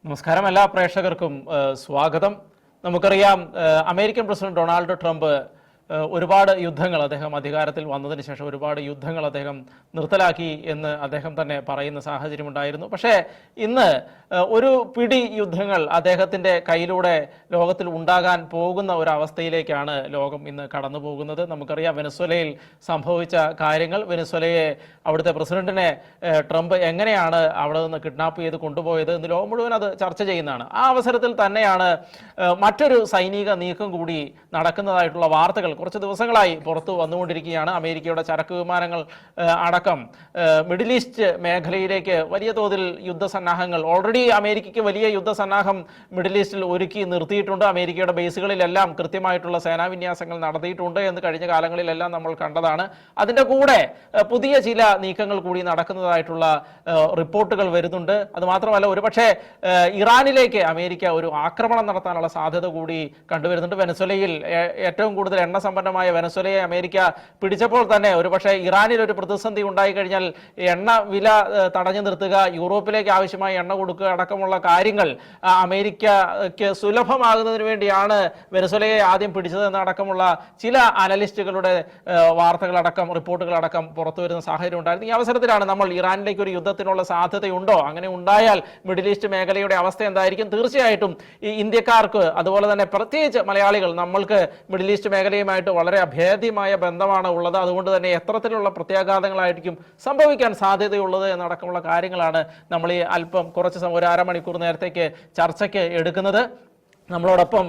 നമസ്കാരം എല്ലാ പ്രേക്ഷകർക്കും സ്വാഗതം. നമുക്കറിയാം അമേരിക്കൻ പ്രസിഡന്റ് ഡൊണാൾഡ് ട്രംപ് ഒരുപാട് യുദ്ധങ്ങൾ അദ്ദേഹം അധികാരത്തിൽ വന്നതിന് ശേഷം ഒരുപാട് യുദ്ധങ്ങൾ അദ്ദേഹം നിർത്തലാക്കി എന്ന് അദ്ദേഹം തന്നെ പറയുന്ന സാഹചര്യമുണ്ടായിരുന്നു. പക്ഷേ ഇന്ന് ഒരു പിടി യുദ്ധങ്ങൾ അദ്ദേഹത്തിൻ്റെ കയ്യിലൂടെ ലോകത്തിൽ ഉണ്ടാകാൻ പോകുന്ന ഒരവസ്ഥയിലേക്കാണ് ലോകം ഇന്ന് കടന്നു പോകുന്നത്. നമുക്കറിയാം വെനസ്വേലയിൽ സംഭവിച്ച കാര്യങ്ങൾ, വെനസ്വേലയെ അവിടുത്തെ പ്രസിഡന്റിനെ ട്രംപ് എങ്ങനെയാണ് അവിടെ നിന്ന് കിഡ്നാപ്പ് ചെയ്ത് കൊണ്ടുപോയത് എന്ന് ലോകം മുഴുവൻ അത് ചർച്ച ചെയ്യുന്നതാണ്. ആ അവസരത്തിൽ തന്നെയാണ് മറ്റൊരു സൈനിക നീക്കം കൂടി നടക്കുന്നതായിട്ടുള്ള വാർത്തകൾ കുറച്ച് ദിവസങ്ങളായി പുറത്തു വന്നുകൊണ്ടിരിക്കുകയാണ്. അമേരിക്കയുടെ ചരക്ക് വിമാനങ്ങൾ അടക്കം മിഡിൽ ഈസ്റ്റ് മേഖലയിലേക്ക് വലിയ തോതിൽ യുദ്ധസന്നാഹങ്ങൾ ഓൾറെഡി അമേരിക്കയ്ക്ക് വലിയ യുദ്ധസന്നാഹം മിഡിൽ ഈസ്റ്റിൽ ഒരുക്കി നിർത്തിയിട്ടുണ്ട്. അമേരിക്കയുടെ ബേസുകളിലെല്ലാം കൃത്യമായിട്ടുള്ള സേനാവിന്യാസങ്ങൾ നടത്തിയിട്ടുണ്ട് എന്ന് കഴിഞ്ഞ കാലങ്ങളിലെല്ലാം നമ്മൾ കണ്ടതാണ്. അതിൻ്റെ കൂടെ പുതിയ ചില നീക്കങ്ങൾ കൂടി നടക്കുന്നതായിട്ടുള്ള റിപ്പോർട്ടുകൾ വരുന്നുണ്ട്. അതുമാത്രമല്ല, ഒരുപക്ഷെ ഇറാനിലേക്ക് അമേരിക്ക ഒരു ആക്രമണം നടത്താനുള്ള സാധ്യത കൂടി കണ്ടുവരുന്നുണ്ട്. വെനസ്വേലയിൽ ഏറ്റവും കൂടുതൽ എണ്ണ സമ്പന്നമായ വെനസ്വേലയെ അമേരിക്ക പിടിച്ചപ്പോൾ തന്നെ ഒരുപക്ഷെ ഇറാനിൽ ഒരു പ്രതിസന്ധി ഉണ്ടായിക്കഴിഞ്ഞാൽ എണ്ണ വില തടഞ്ഞു നിർത്തുക, യൂറോപ്പിലേക്ക് ആവശ്യമായ എണ്ണ കൊടുക്കുക അടക്കമുള്ള കാര്യങ്ങൾ അമേരിക്കയ്ക്ക് സുലഭമാകുന്നതിന് വേണ്ടിയാണ് വെനസ്വേലയെ ആദ്യം പിടിച്ചതെന്ന് അടക്കമുള്ള ചില അനലിസ്റ്റുകളുടെ വാർത്തകളടക്കം റിപ്പോർട്ടുകളടക്കം പുറത്തു വരുന്ന സാഹചര്യം ഉണ്ടായിരുന്നു. ഈ അവസരത്തിലാണ് നമ്മൾ ഇറാനിലേക്ക് ഒരു യുദ്ധത്തിനുള്ള സാധ്യതയുണ്ടോ, അങ്ങനെ ഉണ്ടായാൽ മിഡിൽ ഈസ്റ്റ് മേഖലയുടെ അവസ്ഥ എന്തായിരിക്കും? തീർച്ചയായിട്ടും ഈ ഇന്ത്യക്കാർക്ക് അതുപോലെ തന്നെ പ്രത്യേകിച്ച് മലയാളികൾ, നമ്മൾക്ക് മിഡിൽ ഈസ്റ്റ് മേഖലയുമായിട്ട് വളരെ അഭേദ്യമായ ബന്ധമാണ് ഉള്ളത്. അതുകൊണ്ട് തന്നെ എത്തരത്തിലുള്ള പ്രത്യാഘാതങ്ങളായിരിക്കും സംഭവിക്കാൻ സാധ്യതയുള്ളത് എന്നടക്കമുള്ള കാര്യങ്ങളാണ് നമ്മൾ ഈ അല്പം കുറച്ച് ഒരു അരമണിക്കൂർ നേരത്തേക്ക് ചർച്ചയ്ക്ക് എടുക്കുന്നത്. നമ്മളോടൊപ്പം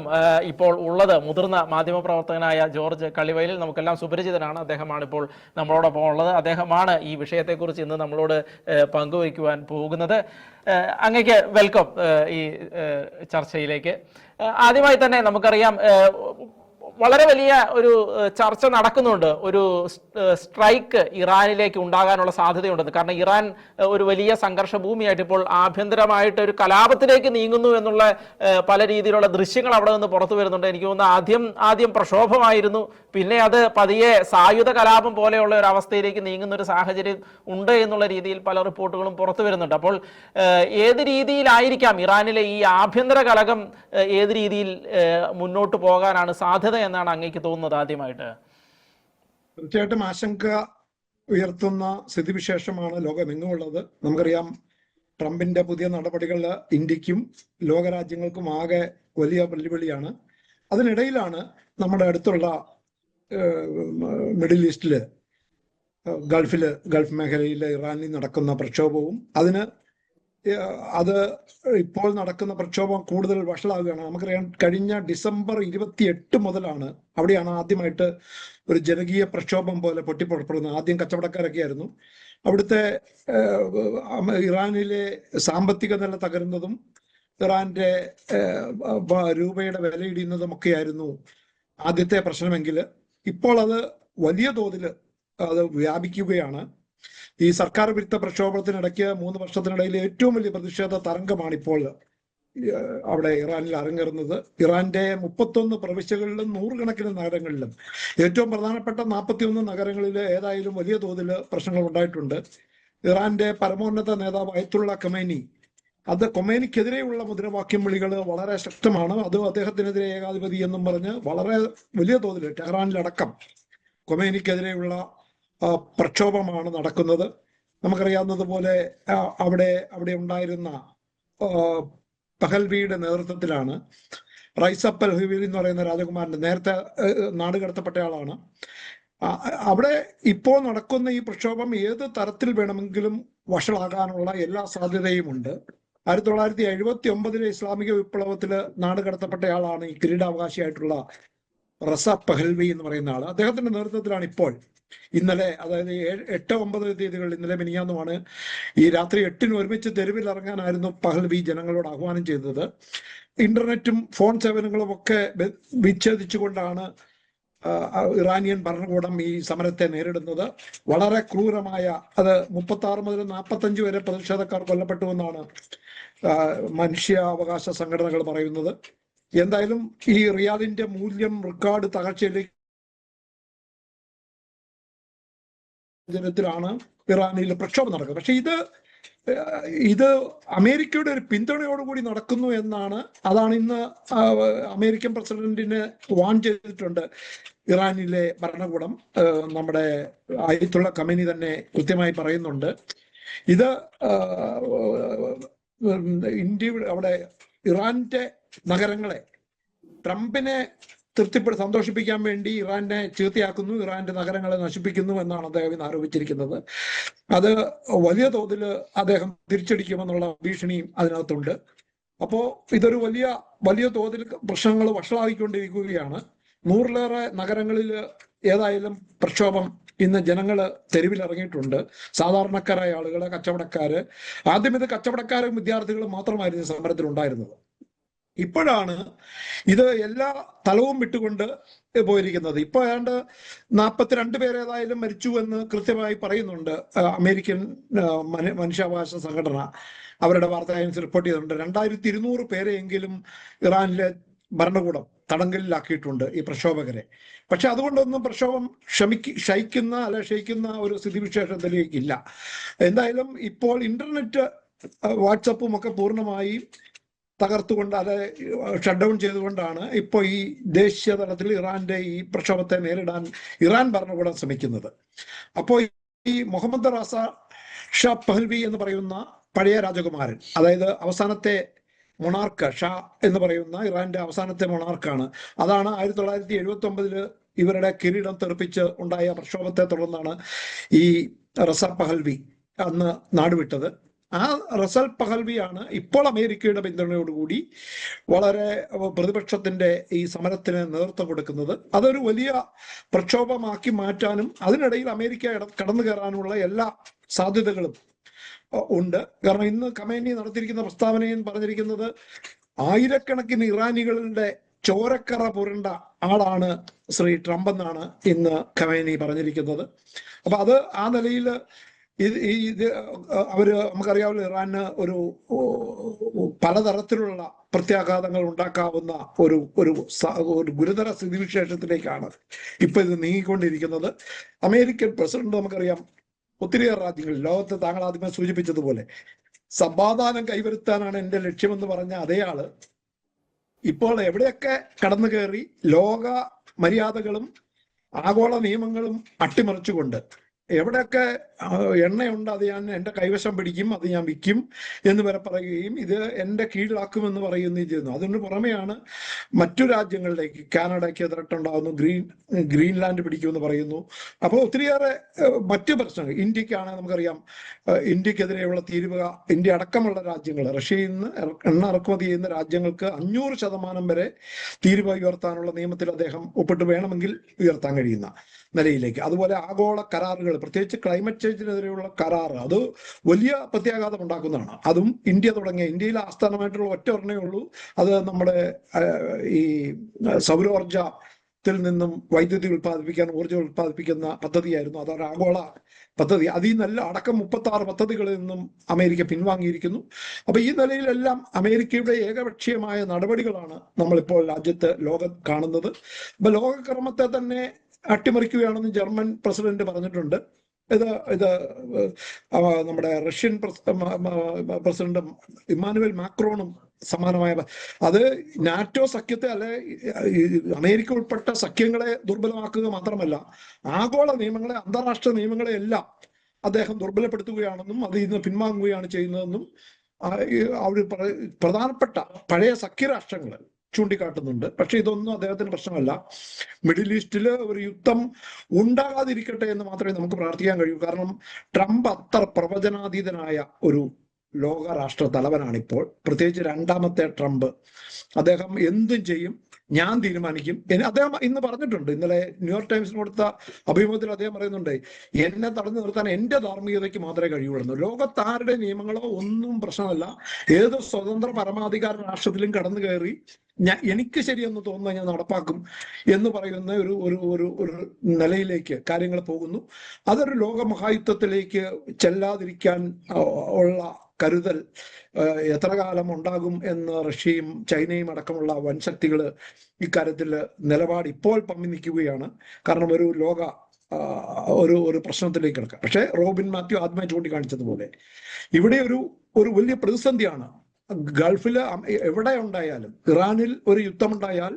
ഇപ്പോൾ ഉള്ളത് മുതിർന്ന മാധ്യമപ്രവർത്തകനായ ജോർജ് കള്ളിവയലിൽ, നമുക്കെല്ലാം സുപരിചിതനാണ്. അദ്ദേഹമാണ് ഇപ്പോൾ നമ്മളോടൊപ്പം ഉള്ളത്. അദ്ദേഹമാണ് ഈ വിഷയത്തെക്കുറിച്ച് ഇന്ന് നമ്മളോട് പങ്കുവയ്ക്കുവാൻ പോകുന്നത്. അങ്ങേക്ക് വെൽക്കം ഈ ചർച്ചയിലേക്ക്. ആദ്യമായി തന്നെ നമുക്കറിയാം വളരെ വലിയ ഒരു ചർച്ച നടക്കുന്നുണ്ട്, ഒരു സ്ട്രൈക്ക് ഇറാനിലേക്ക് ഉണ്ടാകാനുള്ള സാധ്യതയുണ്ടെന്ന്. കാരണം ഇറാൻ ഒരു വലിയ സംഘർഷ ഭൂമിയായിട്ട് ഇപ്പോൾ ആഭ്യന്തരമായിട്ട് ഒരു കലാപത്തിലേക്ക് നീങ്ങുന്നു എന്നുള്ള പല രീതിയിലുള്ള ദൃശ്യങ്ങൾ അവിടെ നിന്ന് പുറത്തു വരുന്നുണ്ട്. എനിക്ക് തോന്നുന്നു ആദ്യം പ്രക്ഷോഭമായിരുന്നു, പിന്നെ അത് പതിയെ സായുധ കലാപം പോലെയുള്ള ഒരു അവസ്ഥയിലേക്ക് നീങ്ങുന്ന ഒരു സാഹചര്യം ഉണ്ട് എന്നുള്ള രീതിയിൽ പല റിപ്പോർട്ടുകളും പുറത്തു വരുന്നുണ്ട്. അപ്പോൾ ഏത് രീതിയിലായിരിക്കാം ഇറാനിലെ ഈ ആഭ്യന്തര കലകം, ഏത് രീതിയിൽ മുന്നോട്ട് പോകാനാണ് സാധ്യത എന്നാണ് അങ്ങേക്ക് തോന്നുന്നത്? ആദ്യമായിട്ട് തീർച്ചയായിട്ടും ആശങ്ക ഉയർത്തുന്ന സ്ഥിതിവിശേഷമാണ് ലോകമെങ്ങുമുള്ളത്. നമുക്കറിയാം, ട്രംപിന്റെ പുതിയ നടപടികൾ ഇന്ത്യക്കും ലോകരാജ്യങ്ങൾക്കും ആകെ വലിയ വെല്ലുവിളിയാണ്. അതിനിടയിലാണ് നമ്മുടെ അടുത്തുള്ള മിഡിൽ ഈസ്റ്റില്, ഗൾഫ് മേഖലയിലെ ഇറാനിൽ നടക്കുന്ന പ്രക്ഷോഭവും അത് ഇപ്പോൾ നടക്കുന്ന പ്രക്ഷോഭം കൂടുതൽ വഷളാകുകയാണ്. നമുക്കറിയാം, കഴിഞ്ഞ ഡിസംബർ 28 മുതലാണ് അവിടെയാണ് ആദ്യമായിട്ട് ഒരു ജനകീയ പ്രക്ഷോഭം പോലെ പൊട്ടിപ്പുറപ്പെടുന്നത്. ആദ്യം കച്ചവടക്കാരൊക്കെ ആയിരുന്നു. അവിടുത്തെ ഇറാനിലെ സാമ്പത്തിക നില തകരുന്നതും ഇറാന്റെ രൂപയുടെ വില ഇടിയുന്നതും ഒക്കെയായിരുന്നു ആദ്യത്തെ പ്രശ്നമെങ്കിൽ ഇപ്പോൾ അത് വലിയ തോതിൽ അത് വ്യാപിക്കുകയാണ്. ഈ സർക്കാർ വിരുദ്ധ പ്രക്ഷോഭത്തിനിടയ്ക്ക് 3 വർഷത്തിനിടയിൽ ഏറ്റവും വലിയ പ്രതിഷേധ തരംഗമാണ് ഇപ്പോൾ അവിടെ ഇറാനിൽ അരങ്ങേറുന്നത്. ഇറാന്റെ 31 പ്രവിശ്യകളിലും 100 കണക്കിന് നഗരങ്ങളിലും ഏറ്റവും പ്രധാനപ്പെട്ട 41 നഗരങ്ങളിൽ ഏതായാലും വലിയ തോതിൽ പ്രശ്നങ്ങൾ ഉണ്ടായിട്ടുണ്ട്. ഇറാന്റെ പരമോന്നത നേതാവ് അയത്തുള്ള ഖൊമേനിക്കെതിരെയുള്ള മുദ്രാവാക്യം വിളികൾ വളരെ ശക്തമാണ്. അത് അദ്ദേഹത്തിനെതിരെ ഏകാധിപതി എന്നും പറഞ്ഞ് വളരെ വലിയ തോതിൽ ടെഹ്റാനിലടക്കം ഖൊമേനിക്കെതിരെയുള്ള പ്രക്ഷോഭമാണ് നടക്കുന്നത്. നമുക്കറിയാവുന്നതുപോലെ അവിടെ ഉണ്ടായിരുന്ന പഹൽവിയുടെ നേതൃത്വത്തിലാണ് റൈസ പഹൽവി എന്ന് പറയുന്ന രാജകുമാരന്റെ നേരത്തെ നാട് കടത്തപ്പെട്ടയാളാണ്. അവിടെ ഇപ്പോൾ നടക്കുന്ന ഈ പ്രക്ഷോഭം ഏത് തരത്തിൽ വേണമെങ്കിലും വഷളാകാനുള്ള എല്ലാ സാധ്യതയുമുണ്ട്. 1979 ഇസ്ലാമിക വിപ്ലവത്തില് നാട് കടത്തപ്പെട്ടയാളാണ് ഈ കിരീടാവകാശിയായിട്ടുള്ള റസ പഹൽവി എന്ന് പറയുന്ന ആള്. അദ്ദേഹത്തിന്റെ നേതൃത്വത്തിലാണ് ഇപ്പോൾ ഇന്നലെ, അതായത് 8-9 തീയതികൾ, ഇന്നലെ മിനിഞ്ഞാന്നുമാണ് ഈ രാത്രി 8-ന് ഒരുമിച്ച് തെരുവിൽ ഇറങ്ങാനായിരുന്നു പഹൽവി ജനങ്ങളോട് ആഹ്വാനം ചെയ്തത്. ഇന്റർനെറ്റും ഫോൺ സേവനങ്ങളും ഒക്കെ വിച്ഛേദിച്ചുകൊണ്ടാണ് ഇറാനിയൻ ഭരണകൂടം ഈ സമരത്തെ നേരിടുന്നത്. വളരെ ക്രൂരമായ, അത് 36 മുതൽ 45 വരെ പ്രതിഷേധക്കാർ കൊല്ലപ്പെട്ടുവെന്നാണ് മനുഷ്യാവകാശ സംഘടനകൾ പറയുന്നത്. എന്തായാലും ഈ റിയാദിന്റെ മൂല്യം റെക്കോർഡ് തകർച്ചയിലേക്ക് സാഹചര്യത്തിലാണ് ഇറാനിൽ പ്രക്ഷോഭം നടക്കുന്നത്. പക്ഷെ ഇത് ഇത് അമേരിക്കയുടെ ഒരു പിന്തുണയോടുകൂടി നടക്കുന്നു എന്നാണ്. അതാണ് ഇന്ന് അമേരിക്കൻ പ്രസിഡന്റിന് വാൺ ചെയ്തിട്ടുണ്ട് ഇറാനിലെ ഭരണകൂടം. നമ്മുടെ ആയത്തുള്ള ഖമേനി തന്നെ കൃത്യമായി പറയുന്നുണ്ട്. ഇത് ഇന്ത്യയുടെ അവിടെ ഇറാന്റെ നഗരങ്ങളെ ട്രംപിനെ സന്തോഷിപ്പിക്കാൻ വേണ്ടി ഇറാനെ ചീത്തയാക്കുന്നു, ഇറാന്റെ നഗരങ്ങളെ നശിപ്പിക്കുന്നു എന്നാണ് അദ്ദേഹം ഇന്ന് ആരോപിച്ചിരിക്കുന്നത്. അത് വലിയ തോതിൽ അദ്ദേഹം തിരിച്ചടിക്കുമെന്നുള്ള ഭീഷണിയും അതിനകത്തുണ്ട്. അപ്പോ ഇതൊരു വലിയ തോതിൽ പ്രശ്നങ്ങൾ വഷളായിക്കൊണ്ടിരിക്കുകയാണ്. 100-ലേറെ നഗരങ്ങളിൽ ഏതായാലും പ്രക്ഷോഭം ഇന്ന് ജനങ്ങൾ തെരുവിലിറങ്ങിയിട്ടുണ്ട്. സാധാരണക്കാരായ ആളുകള്, കച്ചവടക്കാര്. ആദ്യം ഇത് കച്ചവടക്കാരും വിദ്യാർത്ഥികളും മാത്രമായിരുന്നു സമരത്തിൽ ഉണ്ടായിരുന്നത്. ഇപ്പോഴാണ് ഇത് എല്ലാ തലവും വിട്ടുകൊണ്ട് പോയിരിക്കുന്നത്. ഇപ്പൊ ഏതാണ്ട് 42 പേര് ഏതായാലും മരിച്ചു എന്ന് കൃത്യമായി പറയുന്നുണ്ട് അമേരിക്കൻ മനുഷ്യാവകാശ സംഘടന. അവരുടെ വാർത്താ ഏജൻസി റിപ്പോർട്ട് ചെയ്തിട്ടുണ്ട്. 2200 പേരെയെങ്കിലും ഇറാനിലെ ഭരണകൂടം തടങ്കലിലാക്കിയിട്ടുണ്ട് ഈ പ്രക്ഷോഭകരെ. പക്ഷെ അതുകൊണ്ടൊന്നും പ്രക്ഷോഭം ക്ഷയിക്കുന്ന ഒരു സ്ഥിതിവിശേഷത്തിലേക്കില്ല. എന്തായാലും ഇപ്പോൾ ഇന്റർനെറ്റ്, വാട്സപ്പും ഒക്കെ പൂർണ്ണമായി തകർത്തുകൊണ്ട്, അത് ഷട്ട് ഡൗൺ ചെയ്തുകൊണ്ടാണ് ഇപ്പോൾ ഈ ദേശീയ തലത്തിൽ ഇറാന്റെ ഈ പ്രക്ഷോഭത്തെ നേരിടാൻ ഇറാൻ ഭരണകൂടം ശ്രമിക്കുന്നത്. അപ്പോൾ ഈ മുഹമ്മദ് റസ ഷാ പഹൽവി എന്ന് പറയുന്ന പഴയ രാജകുമാരൻ, അതായത് അവസാനത്തെ മൊണാർക്ക്, ഷാ എന്ന് പറയുന്ന ഇറാന്റെ അവസാനത്തെ മൊണാർക്കാണ്. അതാണ് 1979 ഇവരുടെ കിരീടം തെറിപ്പിച്ച് ഉണ്ടായ പ്രക്ഷോഭത്തെ തുടർന്നാണ് ഈ റസ പഹൽവി അന്ന് നാടുവിട്ടത്. ആ റസൽ പഹൽവിയാണ് ഇപ്പോൾ അമേരിക്കയുടെ പിന്തുണയോടുകൂടി വളരെ പ്രതിപക്ഷത്തിന്റെ ഈ സമരത്തിന് നേതൃത്വം കൊടുക്കുന്നത്. അതൊരു വലിയ പ്രക്ഷോഭമാക്കി മാറ്റാനും അതിനിടയിൽ അമേരിക്ക കടന്നു കയറാനുള്ള എല്ലാ സാധ്യതകളും ഉണ്ട്. കാരണം ഇന്ന് ഖമേനി നടത്തിയിരിക്കുന്ന പ്രസ്താവനയിൽ പറഞ്ഞിരിക്കുന്നത് ആയിരക്കണക്കിന് ഇറാനികളുടെ ചോരക്കറ പുരണ്ട ആളാണ് ശ്രീ ട്രംപ് എന്നാണ് ഇന്ന് ഖമേനി പറഞ്ഞിരിക്കുന്നത്. അപ്പൊ അത് ആ നിലയിൽ നമുക്കറിയാവുന്ന ഇറാന് ഒരു പലതരത്തിലുള്ള പ്രത്യാഘാതങ്ങൾ ഉണ്ടാക്കാവുന്ന ഒരു ഗുരുതര സ്ഥിതിവിശേഷത്തിലേക്കാണ് ഇപ്പൊ ഇത് നീങ്ങിക്കൊണ്ടിരിക്കുന്നത്. അമേരിക്കൻ പ്രസിഡന്റ് നമുക്കറിയാം ഒത്തിരിയേറെ രാജ്യങ്ങളിൽ ലോകത്ത് താങ്കൾ ആദ്യമേ സൂചിപ്പിച്ചതുപോലെ സമാധാനം കൈവരുത്താനാണ് എന്റെ ലക്ഷ്യമെന്ന് പറഞ്ഞ അതേ ആള് ഇപ്പോൾ എവിടെയൊക്കെ കടന്നു കയറി ലോക മര്യാദകളും ആഗോള നിയമങ്ങളും അട്ടിമറിച്ചുകൊണ്ട് എവിടെയൊക്കെ എണ്ണയുണ്ട് അത് ഞാൻ എൻ്റെ കൈവശം പിടിക്കും, അത് ഞാൻ വിൽക്കും എന്ന് വരെ പറയുകയും ഇത് എൻ്റെ കീഴിലാക്കുമെന്ന് പറയുകയും ചെയ്യുന്നു. അതിന് പുറമെയാണ് മറ്റു രാജ്യങ്ങളിലേക്ക്, കാനഡയ്ക്ക് ത്രട്ടുണ്ടാകുന്നു, ഗ്രീൻലാൻഡ് പിടിക്കുമെന്ന് പറയുന്നു. അപ്പോൾ ഒത്തിരിയേറെ മറ്റു പ്രശ്നങ്ങൾ, ഇന്ത്യക്കാണ് നമുക്കറിയാം, ഇന്ത്യക്കെതിരെയുള്ള തീരുവ ഇന്ത്യ അടക്കമുള്ള രാജ്യങ്ങൾ, റഷ്യയിൽ നിന്ന് എണ്ണ ഇറക്കുമതി ചെയ്യുന്ന രാജ്യങ്ങൾക്ക് 500% വരെ തീരുവ ഉയർത്താനുള്ള നിയമത്തിൽ അദ്ദേഹം ഒപ്പിട്ട് വേണമെങ്കിൽ ഉയർത്താൻ കഴിയുന്ന നിലയിലേക്ക്. അതുപോലെ ആഗോള കരാറുകൾ, പ്രത്യേകിച്ച് ക്ലൈമറ്റ് ചേഞ്ചിനെതിരെയുള്ള കരാർ, അത് വലിയ പ്രത്യാഘാതം ഉണ്ടാക്കുന്നതാണ്. അതും ഇന്ത്യയിൽ ആസ്ഥാനമായിട്ടുള്ള ഒറ്റ ഒരെണ്ണേ ഉള്ളൂ. അത് നമ്മുടെ ഈ സൗരോർജത്തിൽ നിന്നും വൈദ്യുതി ഉൽപ്പാദിപ്പിക്കാൻ, ഊർജ്ജം ഉൽപ്പാദിപ്പിക്കുന്ന പദ്ധതിയായിരുന്നു. അതൊരു ആഗോള പദ്ധതി. അതിൽ നിന്നല്ല അടക്കം 36 പദ്ധതികളിൽ നിന്നും അമേരിക്ക പിൻവാങ്ങിയിരിക്കുന്നു. അപ്പൊ ഈ നിലയിലെല്ലാം അമേരിക്കയുടെ ഏകപക്ഷീയമായ നടപടികളാണ് നമ്മളിപ്പോൾ ലോകം കാണുന്നത്. അപ്പൊ ലോകക്രമത്തെ തന്നെ അട്ടിമറിക്കുകയാണെന്ന് ജർമ്മൻ പ്രസിഡന്റ് പറഞ്ഞിട്ടുണ്ട്. ഇത് നമ്മുടെ റഷ്യൻ പ്രസിഡന്റ് ഇമ്മാനുവൽ മാക്രോണും സമാനമായ, അത് നാറ്റോ സഖ്യത്തെ അമേരിക്ക ഉൾപ്പെട്ട സഖ്യങ്ങളെ ദുർബലമാക്കുക മാത്രമല്ല ആഗോള നിയമങ്ങളെ, അന്താരാഷ്ട്ര നിയമങ്ങളെ എല്ലാം അദ്ദേഹം ദുർബലപ്പെടുത്തുകയാണെന്നും അതിൽ നിന്ന് പിൻവാങ്ങുകയാണ് ചെയ്യുന്നതെന്നും അവർ പ്രധാനപ്പെട്ട പഴയ സഖ്യരാഷ്ട്രങ്ങൾ ചൂണ്ടിക്കാട്ടുന്നുണ്ട്. പക്ഷെ ഇതൊന്നും അദ്ദേഹത്തിന് പ്രശ്നമല്ല. മിഡിൽ ഈസ്റ്റില് ഒരു യുദ്ധം ഉണ്ടാകാതിരിക്കട്ടെ എന്ന് മാത്രമേ നമുക്ക് പ്രാർത്ഥിക്കാൻ കഴിയൂ. കാരണം ട്രംപ് അത്ര പ്രവചനാതീതനായ ഒരു ലോകരാഷ്ട്ര തലവനാണ് ഇപ്പോൾ. പ്രത്യേകിച്ച് രണ്ടാമത്തെ ട്രംപ്. അദ്ദേഹം എന്തും ചെയ്യും, ഞാൻ തീരുമാനിക്കും. അദ്ദേഹം ഇന്ന് പറഞ്ഞിട്ടുണ്ട്, ഇന്നലെ ന്യൂയോർക്ക് ടൈംസിന് കൊടുത്ത അഭിമുഖത്തിൽ അദ്ദേഹം പറയുന്നുണ്ട്, എന്നെ തടഞ്ഞു നിർത്താൻ എന്റെ ധാർമ്മികതയ്ക്ക് മാത്രമേ കഴിയുള്ളൂ. ലോകത്താരുടെ നിയമങ്ങളോ ഒന്നും പ്രശ്നമല്ല. ഏത് സ്വതന്ത്ര പരമാധികാര രാഷ്ട്രത്തിലും കടന്നു കയറി എനിക്ക് ശരിയെന്ന് തോന്നുന്ന ഞാൻ നടപ്പാക്കും എന്ന് പറയുന്ന ഒരു നിലയിലേക്ക് കാര്യങ്ങൾ പോകുന്നു. അതൊരു ലോകമഹായുദ്ധത്തിലേക്ക് ചെല്ലാതിരിക്കാൻ ഉള്ള കരുതൽ എത്ര കാലം ഉണ്ടാകും എന്ന് റഷ്യയും ചൈനയും അടക്കമുള്ള വൻശക്തികൾ ഇക്കാര്യത്തിൽ നിലപാട് ഇപ്പോൾ പമ്മി നിൽക്കുകയാണ്. കാരണം ഒരു ലോക ഒരു പ്രശ്നത്തിലേക്ക് കിടക്കാം. പക്ഷേ റോബിൻ മാത്യു ആദ്യമായി ചൂണ്ടിക്കാണിച്ചതുപോലെ ഇവിടെ ഒരു വലിയ പ്രതിസന്ധിയാണ്. ഗൾഫിൽ എവിടെ ഉണ്ടായാലും, ഇറാനിൽ ഒരു യുദ്ധമുണ്ടായാൽ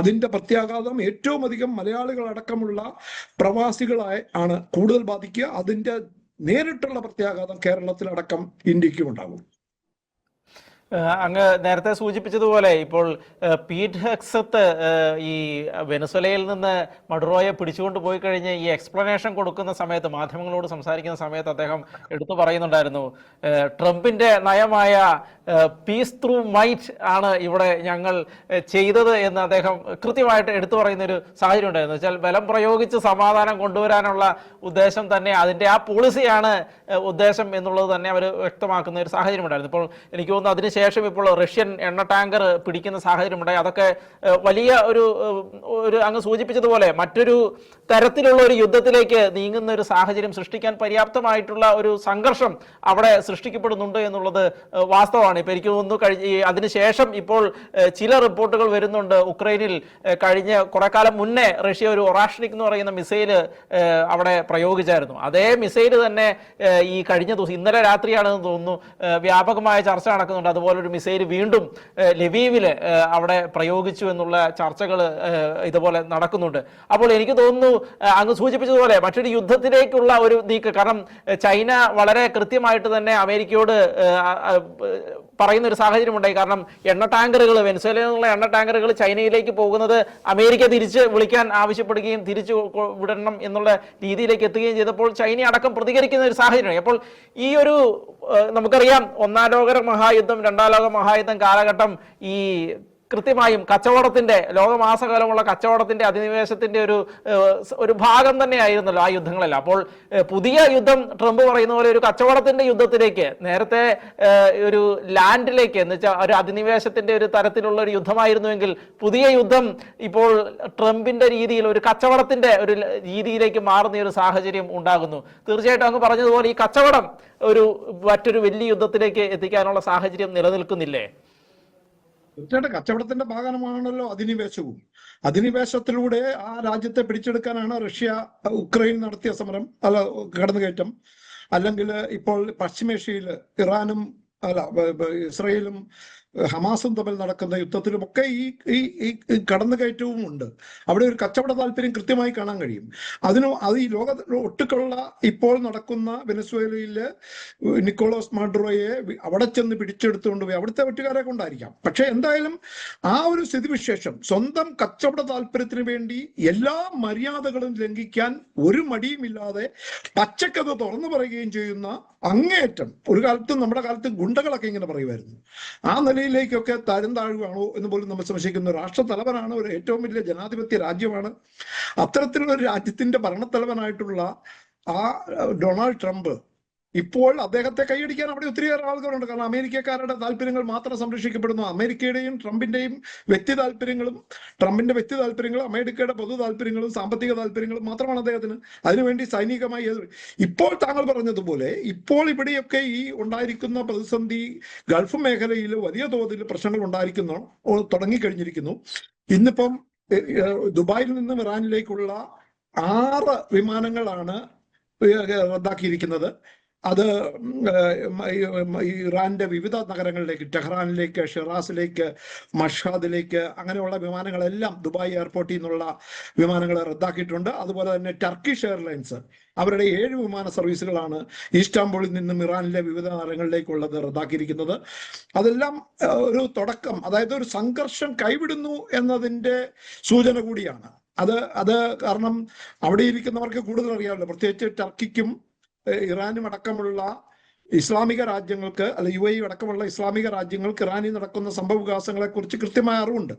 അതിന്റെ പ്രത്യാഘാതം ഏറ്റവും അധികം മലയാളികളടക്കമുള്ള പ്രവാസികളായി ആണ് കൂടുതൽ ബാധിക്കുക. അതിന്റെ നേരിട്ടുള്ള പ്രത്യാഘാതം കേരളത്തിലടക്കം ഇന്ത്യക്കും ഉണ്ടാകും. അങ്ങ് നേരത്തെ സൂചിപ്പിച്ചതുപോലെ ഇപ്പോൾ പീറ്റ് ഹെക്സത്ത് ഈ വെനസ്വലയിൽ നിന്ന് മഡുറോയെ പിടിച്ചുകൊണ്ട് പോയി കഴിഞ്ഞ് ഈ എക്സ്പ്ലനേഷൻ കൊടുക്കുന്ന സമയത്ത്, മാധ്യമങ്ങളോട് സംസാരിക്കുന്ന സമയത്ത് അദ്ദേഹം എടുത്തു പറയുന്നുണ്ടായിരുന്നു, ട്രംപിന്റെ നയമായ പീസ് ത്രൂ മൈറ്റ് ആണ് ഇവിടെ ഞങ്ങൾ ചെയ്തത് എന്ന് അദ്ദേഹം കൃത്യമായിട്ട് എടുത്തു പറയുന്ന ഒരു സാഹചര്യം ഉണ്ടായിരുന്നു. വെച്ചാൽ ബലം പ്രയോഗിച്ച് സമാധാനം കൊണ്ടുവരാനുള്ള ഉദ്ദേശം തന്നെ, അതിൻ്റെ ആ പോളിസിയാണ് ഉദ്ദേശം എന്നുള്ളത് തന്നെ അവർ വ്യക്തമാക്കുന്ന ഒരു സാഹചര്യം ഉണ്ടായിരുന്നു. ഇപ്പോൾ എനിക്ക് തോന്നുന്നു അതിനുശേഷം ഇപ്പോൾ റഷ്യൻ എണ്ണ ടാങ്കർ പിടിക്കുന്ന സാഹചര്യം ഉണ്ടായി. അതൊക്കെ വലിയ ഒരു അങ്ങ് സൂചിപ്പിച്ചതുപോലെ മറ്റൊരു തരത്തിലുള്ള ഒരു യുദ്ധത്തിലേക്ക് നീങ്ങുന്ന ഒരു സാഹചര്യം സൃഷ്ടിക്കാൻ പര്യാപ്തമായിട്ടുള്ള ഒരു സംഘർഷം അവിടെ സൃഷ്ടിക്കപ്പെടുന്നുണ്ട് എന്നുള്ളത് വാസ്തവമാണ്. ഇപ്പൊ എനിക്ക് തോന്നുന്നു അതിനുശേഷം ഇപ്പോൾ ചില റിപ്പോർട്ടുകൾ വരുന്നുണ്ട്, ഉക്രൈനിൽ കഴിഞ്ഞ കുറെ കാലം മുന്നേ റഷ്യ ഒരു ഒറാഷ്നിക് എന്ന് പറയുന്ന മിസൈല് അവിടെ പ്രയോഗിച്ചായിരുന്നു. അതേ മിസൈൽ തന്നെ ഈ കഴിഞ്ഞ ദിവസം, ഇന്നലെ രാത്രിയാണെന്ന് തോന്നുന്നു, വ്യാപകമായ ചർച്ച നടക്കുന്നുണ്ട്. അതുപോലൊരു മിസൈൽ വീണ്ടും ലവീവില് അവിടെ പ്രയോഗിച്ചു എന്നുള്ള ചർച്ചകൾ ഇതുപോലെ നടക്കുന്നുണ്ട്. അപ്പോൾ എനിക്ക് തോന്നുന്നു അങ്ങ് സൂചിപ്പിച്ചതുപോലെ മറ്റൊരു യുദ്ധത്തിലേക്കുള്ള ഒരു നീക്കം, കാരണം ചൈന വളരെ കൃത്യമായിട്ട് തന്നെ അമേരിക്കയോട് പറയുന്ന ഒരു സാഹചര്യം ഉണ്ടായി. കാരണം എണ്ണ ടാങ്കറുകൾ, വെനസ്വേലയിൽ നിന്നുള്ള എണ്ണ ടാങ്കറുകൾ ചൈനയിലേക്ക് പോകുന്നത് അമേരിക്ക തിരിച്ച് വിളിക്കാൻ ആവശ്യപ്പെടുകയും തിരിച്ചു വിടണം എന്നുള്ള രീതിയിലേക്ക് എത്തുകയും ചെയ്തപ്പോൾ ചൈന അടക്കം പ്രതികരിക്കുന്ന ഒരു സാഹചര്യമാണ്. അപ്പോൾ ഈ ഒരു നമുക്കറിയാം, ഒന്നാം ലോക മഹായുദ്ധം, രണ്ടാം ലോക മഹായുദ്ധം കാലഘട്ടം ഈ കൃത്യമായും കച്ചവടത്തിന്റെ, ലോകമാസകാലമുള്ള കച്ചവടത്തിന്റെ അധിനിവേശത്തിന്റെ ഒരു ഭാഗം തന്നെയായിരുന്നല്ലോ ആ യുദ്ധങ്ങളെല്ലാം. അപ്പോൾ പുതിയ യുദ്ധം ട്രംപ് പറയുന്ന പോലെ ഒരു കച്ചവടത്തിന്റെ യുദ്ധത്തിലേക്ക്, നേരത്തെ ഒരു ലാൻഡിലേക്ക് എന്ന് വെച്ചാൽ ഒരു അധിനിവേശത്തിന്റെ ഒരു തരത്തിലുള്ള ഒരു യുദ്ധമായിരുന്നുവെങ്കിൽ പുതിയ യുദ്ധം ഇപ്പോൾ ട്രംപിന്റെ രീതിയിൽ ഒരു കച്ചവടത്തിന്റെ ഒരു രീതിയിലേക്ക് മാറുന്ന ഒരു സാഹചര്യം ഉണ്ടാകുന്നു. തീർച്ചയായിട്ടും അങ്ങ് പറഞ്ഞതുപോലെ ഈ കച്ചവടം മറ്റൊരു വലിയ യുദ്ധത്തിലേക്ക് എത്തിക്കാനുള്ള സാഹചര്യം നിലനിൽക്കുന്നില്ലേ? തീർച്ചയായിട്ടും കച്ചവടത്തിന്റെ ഭാഗമാണല്ലോ അധിനിവേശവും. അധിനിവേശത്തിലൂടെ ആ രാജ്യത്തെ പിടിച്ചെടുക്കാനാണ് റഷ്യ ഉക്രൈൻ നടത്തിയ സമരം, കടന്നുകയറ്റം. അല്ലെങ്കിൽ ഇപ്പോൾ പശ്ചിമേഷ്യയിൽ ഇറാനും ഇസ്രയേലും ഹമാസും തമ്മിൽ നടക്കുന്ന യുദ്ധത്തിലുമൊക്കെ ഈ കടന്നുകയറ്റവും ഉണ്ട്. അവിടെ ഒരു കച്ചവട താല്പര്യം കൃത്യമായി കാണാൻ കഴിയും. അത് ഈ ലോക ഒട്ടുക്കുള്ള ഇപ്പോൾ നടക്കുന്ന വെനസ്വേലയിലെ നിക്കോളാസ് മാഡുറോയെ അവിടെ ചെന്ന് പിടിച്ചെടുത്തുകൊണ്ട് പോയി അവിടുത്തെ വെട്ടുകാരെ കൊണ്ടായിരിക്കാം. പക്ഷെ എന്തായാലും ആ ഒരു സ്ഥിതിവിശേഷം, സ്വന്തം കച്ചവട താല്പര്യത്തിന് വേണ്ടി എല്ലാ മര്യാദകളും ലംഘിക്കാൻ ഒരു മടിയുമില്ലാതെ പച്ചക്കത് തുറന്നു പറയുകയും ചെയ്യുന്ന അങ്ങേയറ്റം, ഒരു കാലത്തും നമ്മുടെ കാലത്ത് ഗുണ്ടകളൊക്കെ ഇങ്ങനെ പറയുമായിരുന്നു, ആ നിലയിലേക്കൊക്കെ തരം താഴുകയാണോ എന്ന് പോലും നമ്മൾ സംശയിക്കുന്നു. രാഷ്ട്രത്തലവനാണ്, ഒരു ഏറ്റവും വലിയ ജനാധിപത്യ രാജ്യമാണ്. അത്തരത്തിലുള്ള ഒരു രാജ്യത്തിന്റെ ഭരണത്തലവനായിട്ടുള്ള ആ ഡൊണാൾഡ് ട്രംപ് ഇപ്പോൾ അദ്ദേഹത്തെ കൈയടിക്കാൻ അവിടെ ഒത്തിരിയേറെ ആളുകളുണ്ട്. കാരണം അമേരിക്കക്കാരുടെ താല്പര്യങ്ങൾ മാത്രം സംരക്ഷിക്കപ്പെടുന്നു. അമേരിക്കയുടെയും ട്രംപിന്റെയും വ്യക്തി താല്പര്യങ്ങളും, ട്രംപിന്റെ വ്യക്തി താല്പര്യങ്ങളും അമേരിക്കയുടെ പൊതു താല്പര്യങ്ങളും സാമ്പത്തിക താല്പര്യങ്ങളും മാത്രമാണ് അദ്ദേഹത്തിന്. അതിനുവേണ്ടി സൈനികമായി ഇപ്പോൾ താങ്കൾ പറഞ്ഞതുപോലെ ഇപ്പോൾ ഇവിടെയൊക്കെ ഈ ഉണ്ടായിരിക്കുന്ന പ്രതിസന്ധി ഗൾഫ് മേഖലയിൽ വലിയ തോതിൽ പ്രശ്നങ്ങൾ തുടങ്ങിക്കഴിഞ്ഞിരിക്കുന്നു. ഇന്നിപ്പം ദുബായിൽ നിന്നും ഇറാനിലേക്കുള്ള 6 വിമാനങ്ങളാണ് റദ്ദാക്കിയിരിക്കുന്നത്. അത് ഇറാന്റെ വിവിധ നഗരങ്ങളിലേക്ക്, ടെഹ്റാനിലേക്ക്, ഷിറാസിലേക്ക്, മഷ്ഹാദിലേക്ക്, അങ്ങനെയുള്ള വിമാനങ്ങളെല്ലാം ദുബായ് എയർപോർട്ടിൽ നിന്നുള്ള വിമാനങ്ങൾ റദ്ദാക്കിയിട്ടുണ്ട്. അതുപോലെ തന്നെ ടർക്കിഷ് എയർലൈൻസ് അവരുടെ 7 വിമാന സർവീസുകളാണ് ഇസ്താംബൂളിൽ നിന്നും ഇറാനിലെ വിവിധ നഗരങ്ങളിലേക്കുള്ളത് റദ്ദാക്കിയിരിക്കുന്നത്. അതെല്ലാം ഒരു തുടക്കം, അതായത് ഒരു സംഘർഷം കൈവിടുന്നു എന്നതിൻ്റെ സൂചന കൂടിയാണ്. അത് കാരണം അവിടെ ഇരിക്കുന്നവർക്ക് കൂടുതൽ അറിയാമല്ലോ, പ്രത്യേകിച്ച് ടർക്കിക്കും ഇറാനും അടക്കമുള്ള ഇസ്ലാമിക രാജ്യങ്ങൾക്ക്, അല്ല UAE അടക്കമുള്ള ഇസ്ലാമിക രാജ്യങ്ങൾക്ക് ഇറാനിൽ നടക്കുന്ന സംഭവ വികാസങ്ങളെ കുറിച്ച് കൃത്യമായ അറിവുണ്ട്.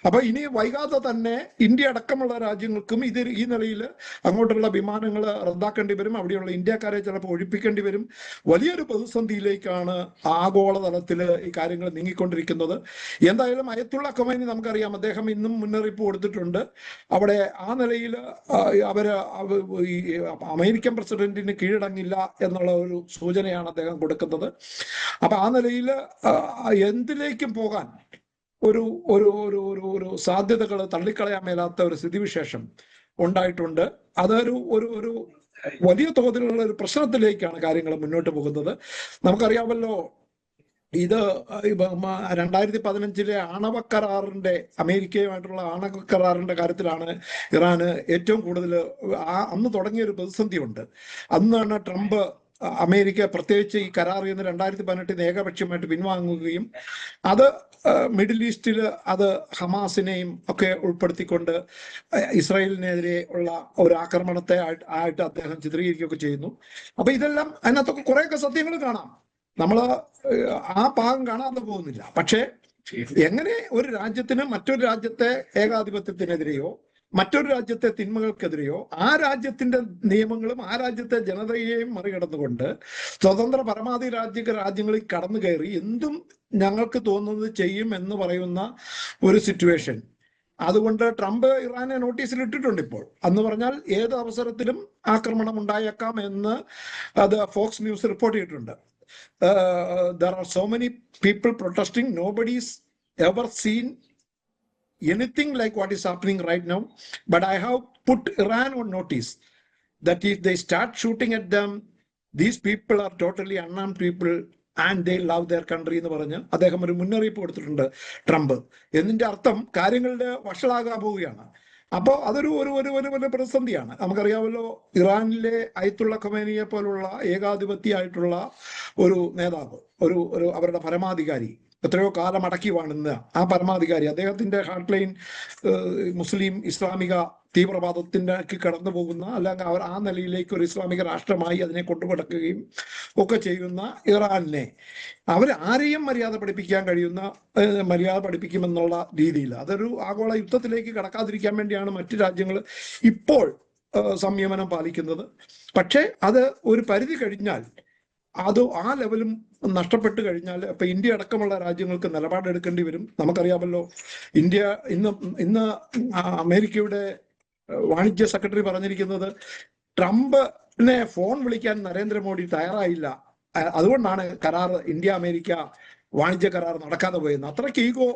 അപ്പൊ ഇനി വൈകാതെ തന്നെ ഇന്ത്യ അടക്കമുള്ള രാജ്യങ്ങൾക്കും ഈ നിലയിൽ അങ്ങോട്ടുള്ള വിമാനങ്ങൾ റദ്ദാക്കേണ്ടി വരും. അവിടെയുള്ള ഇന്ത്യക്കാരെ ചിലപ്പോൾ ഒഴിപ്പിക്കേണ്ടി വരും. വലിയൊരു പ്രതിസന്ധിയിലേക്കാണ് ആഗോളതലത്തിൽ ഈ കാര്യങ്ങൾ നീങ്ങിക്കൊണ്ടിരിക്കുന്നത്. എന്തായാലും അയത്തുള്ള ഖൊമൈനി നമുക്കറിയാം, അദ്ദേഹം ഇന്നും മുന്നറിയിപ്പ് കൊടുത്തിട്ടുണ്ട്. അവിടെ ആ നിലയിൽ ഈ അമേരിക്കൻ പ്രസിഡന്റിന് കീഴടങ്ങില്ല എന്നുള്ള ഒരു സൂചനയാണ് അദ്ദേഹം കൊടുക്കുന്നത്. അപ്പൊ ആ നിലയിൽ എന്തിലേക്കും പോകാൻ ഒരു ഒരു ഒരു ഒരു ഒരു സാധ്യതകൾ തള്ളിക്കളയാൻ മേലാത്ത ഒരു സ്ഥിതിവിശേഷം ഉണ്ടായിട്ടുണ്ട്. അതൊരു ഒരു ഒരു വലിയ തോതിലുള്ള ഒരു പ്രശ്നത്തിലേക്കാണ് കാര്യങ്ങൾ മുന്നോട്ട് പോകുന്നത്. നമുക്കറിയാമല്ലോ, ഇത് 2015 ആണവ കരാറിന്റെ, അമേരിക്കയുമായിട്ടുള്ള ആണവ കരാറിന്റെ കാര്യത്തിലാണ് ഇറാന് ഏറ്റവും കൂടുതൽ അന്ന് തുടങ്ങിയ ഒരു പ്രതിസന്ധിയുണ്ട്. അന്നാണ് ട്രംപ് അമേരിക്ക പ്രത്യേകിച്ച് ഈ കരാറിൽ നിന്ന് 2018 ഏകപക്ഷീയമായിട്ട് പിൻവാങ്ങുകയും അത് മിഡിൽ ഈസ്റ്റിൽ അത് ഹമാസിനെയും ഒക്കെ ഉൾപ്പെടുത്തിക്കൊണ്ട് ഇസ്രായേലിനെതിരെ ഉള്ള ഒരു ആക്രമണത്തെ ആയിട്ട് അദ്ദേഹം ചിത്രീകരിക്കുകയൊക്കെ ചെയ്യുന്നു. അപ്പൊ ഇതെല്ലാം അതിനകത്തൊക്കെ കുറേയൊക്കെ സത്യങ്ങൾ കാണാം. നമ്മൾ ആ ഭാഗം കാണാതെ പോകുന്നില്ല. പക്ഷേ എങ്ങനെ ഒരു രാജ്യത്തിന് മറ്റൊരു രാജ്യത്തെ ഏകാധിപത്യത്തിനെതിരെയോ മറ്റൊരു രാജ്യത്തെ തിന്മകൾക്കെതിരെയോ ആ രാജ്യത്തിന്റെ നിയമങ്ങളും ആ രാജ്യത്തെ ജനതയെയും മറികടന്നുകൊണ്ട് സ്വതന്ത്ര പരമാധി രാജ്യങ്ങളിൽ കടന്നു കയറി എന്തും ഞങ്ങൾക്ക് തോന്നുന്നത് ചെയ്യും എന്ന് പറയുന്ന ഒരു സിറ്റുവേഷൻ. അതുകൊണ്ട് ട്രംപ് ഇറാനെ നോട്ടീസിൽ ഇട്ടിട്ടുണ്ട് ഇപ്പോൾ. അന്ന് പറഞ്ഞാൽ ഏത് അവസരത്തിലും ആക്രമണം ഉണ്ടായേക്കാം എന്ന് അത് ഫോക്സ് ന്യൂസ് റിപ്പോർട്ട് ചെയ്തിട്ടുണ്ട്. There are so many people protesting. Nobody's ever seen anything like what is happening right now. But I have put Iran on notice that if they start shooting at them, these people are totally unarmed people and they love their country എന്ന് പറഞ്ഞ് അദ്ദേഹം ഒരു മുന്നറിയിപ്പ് കൊടുത്തിട്ടുണ്ട് Trump. എന്നതിന്റെ അർത്ഥം കാര്യങ്ങളുടെ വഷളാകാൻ പോവുകയാണ്. അപ്പോൾ അതൊരു ഒരു ഒരു ഒരു വലിയ പ്രതിസന്ധിയാണ്. നമുക്കറിയാമല്ലോ, ഇറാനിലെ അയത്തുള്ള ഖമേനിയെ പോലുള്ള ഏകാധിപത്യമായിട്ടുള്ള ഒരു നേതാവ്, ഒരു അവരുടെ പരമാധികാരി, എത്രയോ കാലം അടക്കി വാണുന്ന ആ പരമാധികാരി, അദ്ദേഹത്തിന്റെ ഹാർട്ട് ലൈൻ മുസ്ലിം ഇസ്ലാമിക തീവ്രവാദത്തിന്റെ കടന്നു പോകുന്ന, അല്ലെങ്കിൽ അവർ ആ നിലയിലേക്ക് ഒരു ഇസ്ലാമിക രാഷ്ട്രമായി അതിനെ കൊണ്ടുനടക്കുകയും ഒക്കെ ചെയ്യുന്ന ഇറാനെ അവർ ആരെയും മര്യാദ പഠിപ്പിക്കുമെന്നുള്ള രീതിയിൽ അതൊരു ആഗോള യുദ്ധത്തിലേക്ക് കടക്കാതിരിക്കാൻ വേണ്ടിയാണ് മറ്റു രാജ്യങ്ങൾ ഇപ്പോൾ സംയമനം പാലിക്കുന്നത്. പക്ഷേ അത് ഒരു പരിധി കഴിഞ്ഞാൽ, അത് ആ ലെവലും നഷ്ടപ്പെട്ടു കഴിഞ്ഞാൽ ഇപ്പൊ ഇന്ത്യ അടക്കമുള്ള രാജ്യങ്ങൾക്ക് നിലപാടെടുക്കേണ്ടി വരും. നമുക്കറിയാമല്ലോ, ഇന്ത്യ ഇന്ന് അമേരിക്കയുടെ വാണിജ്യ സെക്രട്ടറി പറഞ്ഞിരിക്കുന്നത് ട്രംപിനെ ഫോൺ വിളിക്കാൻ നരേന്ദ്രമോദി തയ്യാറായില്ല, അതുകൊണ്ടാണ് കരാർ, ഇന്ത്യ അമേരിക്ക വാണിജ്യ കരാർ നടക്കാതെ പോയെന്ന്. അത്രയ്ക്ക് ഈഗോ,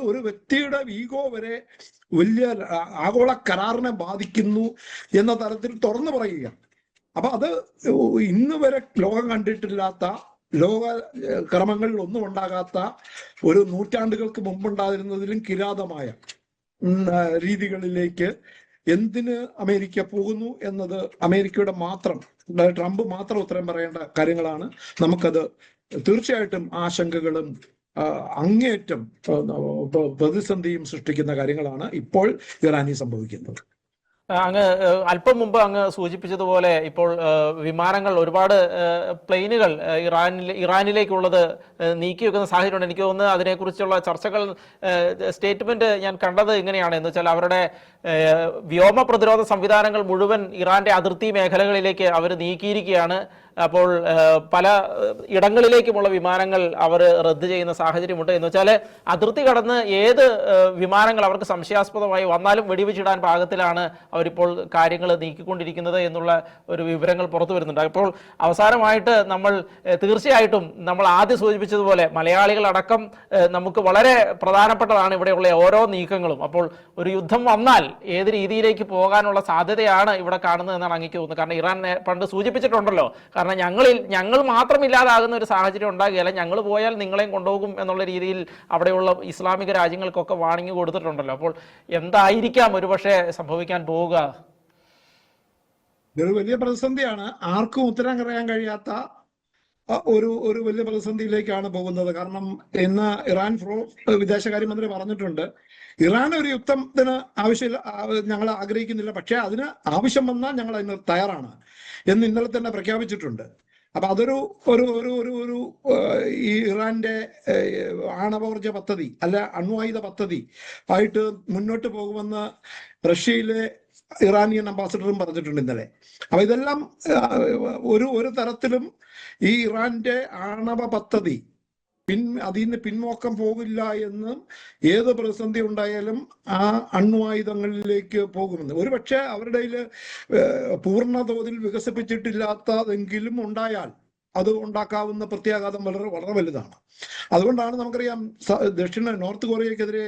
ഒരു വ്യക്തിയുടെ ഈഗോ വരെ വലിയ ആഗോള കരാറിനെ ബാധിക്കുന്നു എന്ന തരത്തിൽ തുറന്നു പറയുക. അപ്പൊ അത് ഇന്ന് വരെ ലോകം കണ്ടിട്ടില്ലാത്ത, ലോക ക്രമങ്ങളിൽ ഒന്നും ഉണ്ടാകാത്ത, ഒരു നൂറ്റാണ്ടുകൾക്ക് മുമ്പുണ്ടായിരുന്നതിലും കിരാതമായ രീതികളിലേക്ക് എന്തിന് അമേരിക്ക പോകുന്നു എന്നത് അമേരിക്കയുടെ മാത്രം, ട്രംപ് മാത്രം ഉത്തരം പറയേണ്ട കാര്യങ്ങളാണ്. നമുക്കത് തീർച്ചയായിട്ടും ആശങ്കകളും അങ്ങേയറ്റം പ്രതിസന്ധിയും സൃഷ്ടിക്കുന്ന കാര്യങ്ങളാണ് ഇപ്പോൾ ഇറാനിൽ സംഭവിക്കുന്നത്. അങ്ങ് അല്പം മുമ്പ് അങ്ങ് സൂചിപ്പിച്ചതുപോലെ ഇപ്പോൾ വിമാനങ്ങൾ, ഒരുപാട് പ്ലെയിനുകൾ ഇറാനിലേക്കുള്ളത് നീക്കി വെക്കുന്ന സാഹചര്യമുണ്ട്. എനിക്ക് തോന്നുന്നത് അതിനെക്കുറിച്ചുള്ള ചർച്ചകൾ, സ്റ്റേറ്റ്മെന്റ് ഞാൻ കണ്ടത് ഇങ്ങനെയാണ് എന്ന് വെച്ചാൽ, അവരുടെ വ്യോമ പ്രതിരോധ സംവിധാനങ്ങൾ മുഴുവൻ ഇറാന്റെ അതിർത്തി മേഖലകളിലേക്ക് അവർ നീക്കിയിരിക്കുകയാണ്. അപ്പോൾ പല ഇടങ്ങളിലേക്കുമുള്ള വിമാനങ്ങൾ അവർ റദ്ദ് ചെയ്യുന്ന സാഹചര്യമുണ്ട്. എന്ന് വെച്ചാൽ അതിർത്തി കടന്ന് ഏത് വിമാനങ്ങൾ അവർക്ക് സംശയാസ്പദമായി വന്നാലും വെടിവെച്ചിടാൻ പാകത്തിലാണ് അവരിപ്പോൾ കാര്യങ്ങൾ നീക്കിക്കൊണ്ടിരിക്കുന്നത് എന്നുള്ള ഒരു വിവരങ്ങൾ പുറത്തു വരുന്നുണ്ട്. അപ്പോൾ അവസാനമായിട്ട് നമ്മൾ തീർച്ചയായിട്ടും നമ്മൾ ആദ്യം സൂചിപ്പിച്ചതുപോലെ മലയാളികളടക്കം നമുക്ക് വളരെ പ്രധാനപ്പെട്ടതാണ് ഇവിടെയുള്ള ഓരോ നീക്കങ്ങളും. അപ്പോൾ ഒരു യുദ്ധം വന്നാൽ ഏത് രീതിയിലേക്ക് പോകാനുള്ള സാധ്യതയാണ് ഇവിടെ കാണുന്നത് എന്നാണ് അങ്ങേക്ക് തോന്നുന്നത്. കാരണം ഇറാൻ പണ്ട് സൂചിപ്പിച്ചിട്ടുണ്ടല്ലോ, കാരണം ഞങ്ങൾ മാത്രം ഇല്ലാതാകുന്ന ഒരു സാഹചര്യം ഉണ്ടാകുകയല്ല, ഞങ്ങൾ പോയാൽ നിങ്ങളെയും കൊണ്ടുപോകും എന്നുള്ള രീതിയിൽ അവിടെയുള്ള ഇസ്ലാമിക രാജ്യങ്ങൾക്കൊക്കെ വാണിംഗ് കൊടുത്തിട്ടുണ്ടല്ലോ. അപ്പോൾ എന്തായിരിക്കാം ഒരുപക്ഷെ സംഭവിക്കാൻ പോവുക? ഇതൊരു വലിയ പ്രതിസന്ധിയാണ്. ആർക്കും ഉത്തരം പറയാൻ കഴിയാത്ത ഒരു വലിയ പ്രതിസന്ധിയിലേക്കാണ് പോകുന്നത്. കാരണം ഇന്ന് ഇറാൻ വിദേശകാര്യമന്ത്രി പറഞ്ഞിട്ടുണ്ട്, ഇറാൻ ഒരു യുദ്ധത്തിന് ആവശ്യമില്ല, ഞങ്ങൾ ആഗ്രഹിക്കുന്നില്ല, പക്ഷെ അതിന് ആവശ്യം വന്നാൽ ഞങ്ങൾ അതിന് തയ്യാറാണ് എന്ന് ഇന്നലെ തന്നെ പ്രഖ്യാപിച്ചിട്ടുണ്ട്. അപ്പൊ അതൊരു ഒരു ഒരു ഒരു ഒരു ഈ ഇറാന്റെ ആണവോർജ പദ്ധതി അല്ല അണ്വായുധ പദ്ധതി ആയിട്ട് മുന്നോട്ട് പോകുമെന്ന് റഷ്യയിലെ ഇറാനിയൻ അംബാസിഡറും പറഞ്ഞിട്ടുണ്ട് ഇന്നലെ. അപ്പൊ ഇതെല്ലാം ഒരു തരത്തിലും ഈ ഇറാന്റെ ആണവ പദ്ധതി അതിൽ നിന്ന് പിന്നോക്കം പോകില്ല എന്നും, ഏത് പ്രതിസന്ധി ഉണ്ടായാലും ആ അണ്വായുധങ്ങളിലേക്ക് പോകുമെന്ന്. ഒരുപക്ഷെ അവരുടെ പൂർണ്ണ തോതിൽ വികസിപ്പിച്ചിട്ടില്ലാത്തതെങ്കിലും ഉണ്ടായാൽ അത് ഉണ്ടാക്കാവുന്ന പ്രത്യാഘാതം വളരെ വളരെ വലുതാണ്. അതുകൊണ്ടാണ് നമുക്കറിയാം നോർത്ത് കൊറിയക്കെതിരെ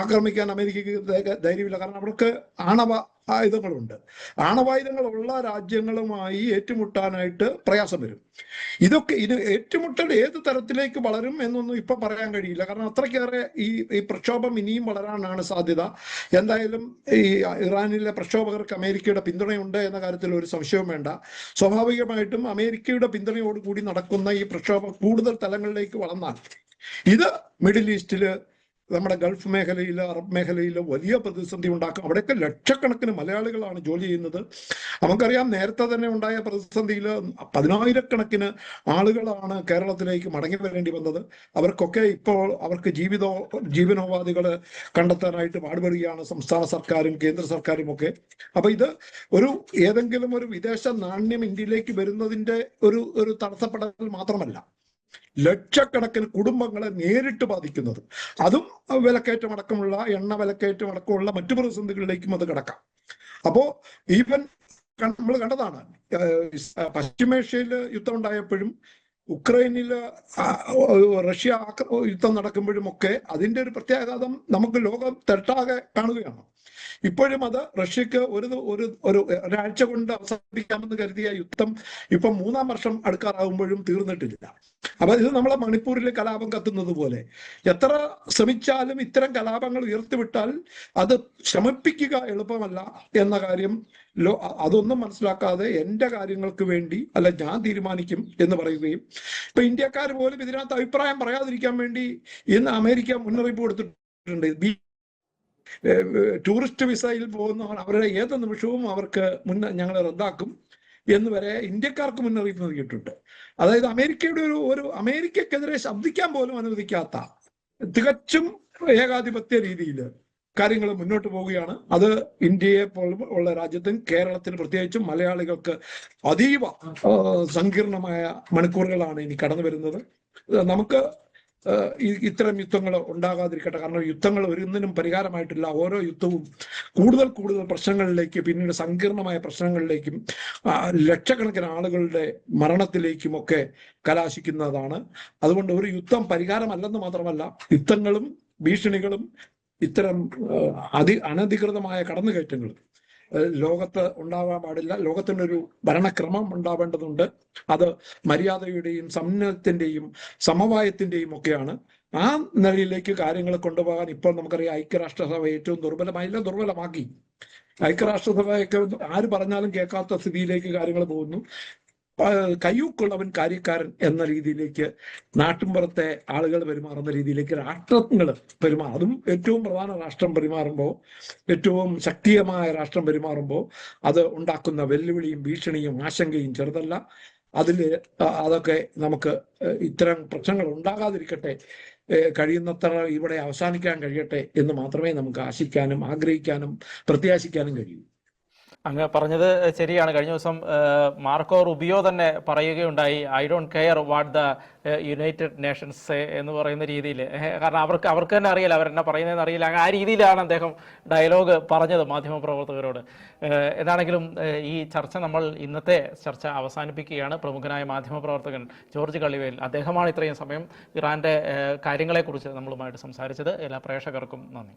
ആക്രമിക്കാൻ അമേരിക്കയ്ക്ക് ധൈര്യമില്ല. കാരണം അവർക്ക് ആണവ ആയുധങ്ങളുണ്ട്. ആണവായുധങ്ങളുള്ള രാജ്യങ്ങളുമായി ഏറ്റുമുട്ടാനായിട്ട് പ്രയാസം വരും. ഇത് ഏറ്റുമുട്ടൽ ഏത് തരത്തിലേക്ക് വളരും എന്നൊന്നും ഇപ്പൊ പറയാൻ കഴിയില്ല. കാരണം അത്രയ്ക്കേറെ ഈ പ്രക്ഷോഭം ഇനിയും വളരാനാണ് സാധ്യത. എന്തായാലും ഈ ഇറാനിലെ പ്രക്ഷോഭകർക്ക് അമേരിക്കയുടെ പിന്തുണയുണ്ട് എന്ന കാര്യത്തിൽ ഒരു സംശയവും വേണ്ട. സ്വാഭാവികമായിട്ടും അമേരിക്കയുടെ പിന്തുണയോടുകൂടി നടക്കുന്ന ഈ പ്രക്ഷോഭം കൂടുതൽ തലങ്ങളിലേക്ക് വളർന്നാൽ ഇത് മിഡിൽ ഈസ്റ്റില്, നമ്മുടെ ഗൾഫ് മേഖലയിൽ, അറബ് മേഖലയിൽ വലിയ പ്രതിസന്ധി ഉണ്ടാക്കും. അവിടെയൊക്കെ ലക്ഷക്കണക്കിന് മലയാളികളാണ് ജോലി ചെയ്യുന്നത്. നമുക്കറിയാം, നേരത്തെ തന്നെ ഉണ്ടായ പ്രതിസന്ധിയിൽ 10,000-കണക്കിന് ആളുകളാണ് കേരളത്തിലേക്ക് മടങ്ങി വരേണ്ടി വന്നത്. അവർക്കൊക്കെ ഇപ്പോൾ അവർക്ക് ജീവനോപാധികൾ കണ്ടെത്താനായിട്ട് പാടുപെടുകയാണ് സംസ്ഥാന സർക്കാരും കേന്ദ്ര സർക്കാരും ഒക്കെ. അപ്പൊ ഇത് ഏതെങ്കിലും ഒരു വിദേശ നാണ്യം ഇന്ത്യയിലേക്ക് വരുന്നതിന്റെ ഒരു തടസ്സപ്പെടൽ മാത്രമല്ല, ലക്ഷക്കണക്കിന് കുടുംബങ്ങളെ നേരിട്ട് ബാധിക്കുന്നത്. അതും വിലക്കയറ്റമടക്കമുള്ള എണ്ണ വിലക്കയറ്റമടക്കമുള്ള മറ്റു പ്രതിസന്ധികളിലേക്കും അത് കിടക്കാം. അപ്പോ ഈവൻ നമ്മൾ കണ്ടതാണ്, പശ്ചിമേഷ്യയിൽ യുദ്ധം ഉണ്ടായപ്പോഴും ഉക്രൈനിൽ റഷ്യ യുദ്ധം നടക്കുമ്പോഴും ഒക്കെ അതിന്റെ ഒരു പ്രത്യാഘാതം നമുക്ക് ലോകം തെട്ടാകെ കാണുകയാണ്. ഇപ്പോഴും അത് റഷ്യക്ക് ഒരാഴ്ച കൊണ്ട് അവസാനിപ്പിക്കാമെന്ന് കരുതിയ യുദ്ധം ഇപ്പം 3-ാം വർഷം അടുക്കാറാകുമ്പോഴും തീർന്നിട്ടില്ല. അപ്പൊ ഇത് നമ്മളെ മണിപ്പൂരിലെ കലാപം കത്തുന്നത് പോലെ എത്ര ശ്രമിച്ചാലും ഇത്തരം കലാപങ്ങൾ ഉയർത്തിവിട്ടാൽ അത് ശമിപ്പിക്കുക എളുപ്പമല്ല എന്ന കാര്യം അതൊന്നും മനസ്സിലാക്കാതെ എന്റെ കാര്യങ്ങൾക്ക് വേണ്ടി അല്ല ഞാൻ തീരുമാനിക്കും എന്ന് പറയുകയും, ഇപ്പൊ ഇന്ത്യക്കാർ പോലും ഇതിനകത്ത് അഭിപ്രായം പറയാതിരിക്കാൻ വേണ്ടി ഇന്ന് അമേരിക്ക മുന്നറിയിപ്പ് കൊടുത്തിട്ടുണ്ട്. ടൂറിസ്റ്റ് വിസയിൽ പോകുന്നവർ അവരുടെ ഏത് നിമിഷവും അവർക്ക് ഞങ്ങൾ റദ്ദാക്കും എന്ന് വരെ ഇന്ത്യക്കാർക്ക് മുന്നറിയിപ്പ് നൽകിയിട്ടുണ്ട്. അതായത് അമേരിക്കയുടെ അമേരിക്കക്കെതിരെ ശബ്ദിക്കാൻ പോലും അനുവദിക്കാത്ത തികച്ചും ഏകാധിപത്യ രീതിയിൽ കാര്യങ്ങൾ മുന്നോട്ട് പോവുകയാണ്. അത് ഇന്ത്യയെ പോലുള്ള രാജ്യത്തും കേരളത്തിന് പ്രത്യേകിച്ചും മലയാളികൾക്ക് അതീവ സങ്കീർണമായ മണിക്കൂറുകളാണ് ഇനി കടന്നു വരുന്നത്. നമുക്ക് ഇത്തരം യുദ്ധങ്ങൾ ഉണ്ടാകാതിരിക്കട്ടെ. കാരണം യുദ്ധങ്ങൾ ഒരിക്കലും പരിഹാരമായിട്ടില്ല. ഓരോ യുദ്ധവും കൂടുതൽ പ്രശ്നങ്ങളിലേക്ക്, പിന്നീട് സങ്കീർണമായ പ്രശ്നങ്ങളിലേക്കും ലക്ഷക്കണക്കിന് ആളുകളുടെ മരണത്തിലേക്കും ഒക്കെ കലാശിക്കുന്നതാണ്. അതുകൊണ്ട് ഒരു യുദ്ധം പരിഹാരമല്ലെന്ന് മാത്രമല്ല, യുദ്ധങ്ങളും ഭീഷണികളും ഇത്തരം അനധികൃതമായ കടന്നുകയറ്റങ്ങളും ലോകത്ത് ഉണ്ടാവാൻ പാടില്ല. ലോകത്തിൻ്റെ ഒരു ഭരണക്രമം ഉണ്ടാവേണ്ടതുണ്ട്. അത് മര്യാദയുടെയും സമന്വയത്തിന്റെയും സമവായത്തിന്റെയും ഒക്കെയാണ്. ആ നിലയിലേക്ക് കാര്യങ്ങൾ കൊണ്ടുപോകാൻ ഇപ്പോൾ നമുക്കറിയാം, ഐക്യരാഷ്ട്രസഭ ഏറ്റവും ദുർബലമാക്കി. ഐക്യരാഷ്ട്രസഭയൊക്കെ ആര് പറഞ്ഞാലും കേൾക്കാത്ത സ്ഥിതിയിലേക്ക് കാര്യങ്ങൾ പോകുന്നു. കയ്യൂക്കുള്ളവൻ കാര്യക്കാരൻ എന്ന രീതിയിലേക്ക് നാട്ടിൻപുറത്തെ ആളുകൾ പെരുമാറുന്ന രീതിയിലേക്ക് രാഷ്ട്രങ്ങൾ അതും ഏറ്റവും പ്രധാന രാഷ്ട്രം പെരുമാറുമ്പോൾ, ഏറ്റവും ശക്തിയമായ രാഷ്ട്രം പെരുമാറുമ്പോൾ അത് ഉണ്ടാക്കുന്ന വെല്ലുവിളിയും ഭീഷണിയും ആശങ്കയും ചെറുതല്ല. അതൊക്കെ നമുക്ക് ഇത്തരം പ്രശ്നങ്ങൾ ഉണ്ടാകാതിരിക്കട്ടെ, കഴിയുന്നത്ര ഇവിടെ അവസാനിക്കാൻ കഴിയട്ടെ എന്ന് മാത്രമേ നമുക്ക് ആശിക്കാനും ആഗ്രഹിക്കാനും പ്രത്യാശിക്കാനും കഴിയൂ. അങ്ങ് പറഞ്ഞത് ശരിയാണ്. കഴിഞ്ഞ ദിവസം മാർക്കോ റുബിയോ തന്നെ പറയുകയുണ്ടായി, I don't care what the United Nations എന്ന് പറയുന്ന രീതിയിൽ. കാരണം അവർക്ക് തന്നെ അറിയില്ല, അവരെന്നെ പറയുന്നതെന്ന് അറിയില്ല. ആ രീതിയിലാണ് അദ്ദേഹം ഡയലോഗ് പറഞ്ഞത് മാധ്യമപ്രവർത്തകരോട്. എന്താണെങ്കിലും ഈ ഇന്നത്തെ ചർച്ച അവസാനിപ്പിക്കുകയാണ്. പ്രമുഖനായ മാധ്യമപ്രവർത്തകൻ ജോർജ് കള്ളിവേൽ, അദ്ദേഹമാണ് ഇത്രയും സമയം ഇറാന്റെ കാര്യങ്ങളെക്കുറിച്ച് നമ്മളുമായിട്ട് സംസാരിച്ചത്. എല്ലാ പ്രേക്ഷകർക്കും നന്ദി.